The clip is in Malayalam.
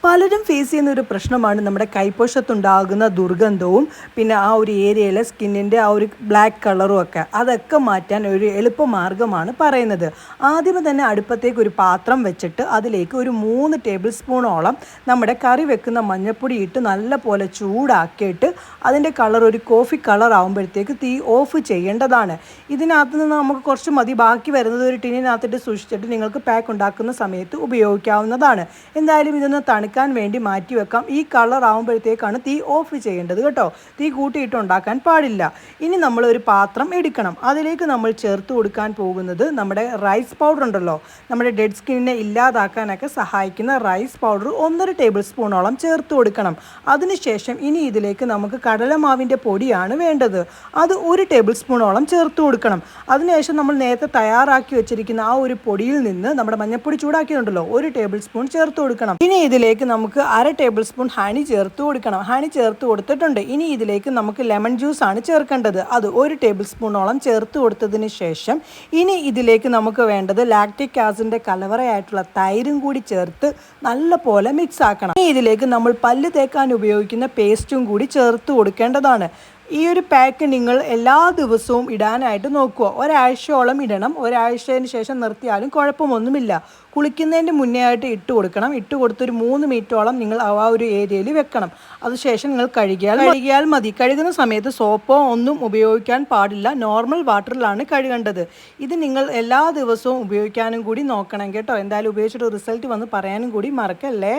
പലരും ഫേസ് ചെയ്യുന്ന ഒരു പ്രശ്നമാണ് നമ്മുടെ കൈപ്പൊഷത്തുണ്ടാകുന്ന ദുർഗന്ധവും പിന്നെ ആ ഒരു ഏരിയയിലെ സ്കിന്നിൻ്റെ ആ ഒരു ബ്ലാക്ക് കളറും ഒക്കെ അതൊക്കെ മാറ്റാൻ ഒരു എളുപ്പമാർഗ്ഗമാണ് പറയുന്നത്. ആദ്യമേ തന്നെ അടുപ്പത്തേക്ക് ഒരു പാത്രം വെച്ചിട്ട് അതിലേക്ക് ഒരു 3 ടേബിൾ സ്പൂണോളം നമ്മുടെ കറി വെക്കുന്ന മഞ്ഞൾപ്പൊടി ഇട്ട് നല്ല പോലെ ചൂടാക്കിയിട്ട് അതിൻ്റെ കളർ ഒരു കോഫി കളർ ആകുമ്പോഴത്തേക്ക് തീ ഓഫ് ചെയ്യേണ്ടതാണ്. ഇതിനകത്ത് നിന്ന് നമുക്ക് കുറച്ച് മതി, ബാക്കി വരുന്നത് ഒരു ടിന്നിനകത്തിട്ട് സൂക്ഷിച്ചിട്ട് നിങ്ങൾക്ക് പാക്ക് ഉണ്ടാക്കുന്ന സമയത്ത് ഉപയോഗിക്കാവുന്നതാണ്. എന്തായാലും ഇതൊന്ന് തണുക്കാൻ വേണ്ടി മാറ്റി വെക്കാം. ഈ കളർ ആകുമ്പോഴത്തേക്കാണ് തീ ഓഫ് ചെയ്യേണ്ടത് കേട്ടോ. തീ കൂട്ടിയിട്ട് ഉണ്ടാക്കാൻ പാടില്ല. ഇനി നമ്മൾ ഒരു പാത്രം എടുക്കണം. അതിലേക്ക് നമ്മൾ ചേർത്ത് കൊടുക്കാൻ പോകുന്നത് നമ്മുടെ റൈസ് പൗഡർ ഉണ്ടല്ലോ, നമ്മുടെ ഡെഡ് സ്കിന്നിനെ ഇല്ലാതാക്കാനൊക്കെ സഹായിക്കുന്ന റൈസ് പൗഡർ 1.5 ടേബിൾ സ്പൂണോളം ചേർത്ത് കൊടുക്കണം. അതിനുശേഷം ഇനി ഇതിലേക്ക് നമുക്ക് കടലമാവിൻ്റെ പൊടിയാണ് വേണ്ടത്. അത് 1 ടേബിൾ സ്പൂണോളം ചേർത്ത് കൊടുക്കണം. അതിനുശേഷം നമ്മൾ നേരത്തെ തയ്യാറാക്കി വെച്ചിരിക്കുന്ന ആ ഒരു പൊടിയിൽ നിന്ന് നമ്മുടെ മഞ്ഞൾപ്പൊടി ചൂടാക്കിയിട്ടുണ്ടല്ലോ 1 ടേബിൾ സ്പൂൺ ചേർത്ത് കൊടുക്കണം. ഇനി ഇതിലേക്ക് നമുക്ക് 1/2 ടേബിൾ സ്പൂൺ ഹണി ചേർത്ത് കൊടുക്കണം. ഹണി ചേർത്ത് കൊടുത്തിട്ടുണ്ട്. ഇനി ഇതിലേക്ക് നമുക്ക് ലെമൺ ജ്യൂസ് ആണ് ചേർക്കേണ്ടത്. അത് 1 ടേബിൾ സ്പൂണോളം ചേർത്ത് കൊടുത്തതിന് ശേഷം ഇനി ഇതിലേക്ക് നമുക്ക് വേണ്ടത് ലാക്റ്റിക് ആസിഡിൻ്റെ കലവറയായിട്ടുള്ള തൈരും കൂടി ചേർത്ത് നല്ല പോലെ മിക്സ് ആക്കണം. ഇനി ഇതിലേക്ക് നമ്മൾ പല്ല് തേക്കാൻ ഉപയോഗിക്കുന്ന പേസ്റ്റും കൂടി ചേർത്ത് കൊടുക്കേണ്ടതാണ്. ഈ ഒരു പാക്ക് നിങ്ങൾ എല്ലാ ദിവസവും ഇടാനായിട്ട് നോക്കുക. ഒരാഴ്ചയോളം ഇടണം. ഒരാഴ്ചയ്ക്ക് ശേഷം നിർത്തിയാലും കുഴപ്പമൊന്നുമില്ല. കുളിക്കുന്നതിൻ്റെ മുന്നേ ആയിട്ട് ഇട്ട് കൊടുക്കണം. ഇട്ട് കൊടുത്തൊരു 3 മിനിറ്റോളം നിങ്ങൾ ആ ഒരു ഏരിയയിൽ വെക്കണം. അതിനുശേഷം നിങ്ങൾ കഴുകിയാൽ മതി. കഴുകുന്ന സമയത്ത് സോപ്പോ ഒന്നും ഉപയോഗിക്കാൻ പാടില്ല. നോർമൽ വാട്ടറിലാണ് കഴുകേണ്ടത്. ഇത് നിങ്ങൾ എല്ലാ ദിവസവും ഉപയോഗിക്കാനും കൂടി നോക്കണം കേട്ടോ. എന്തായാലും ഉപയോഗിച്ചിട്ട് റിസൾട്ട് വന്ന് പറയാനും കൂടി മറക്കല്ലേ.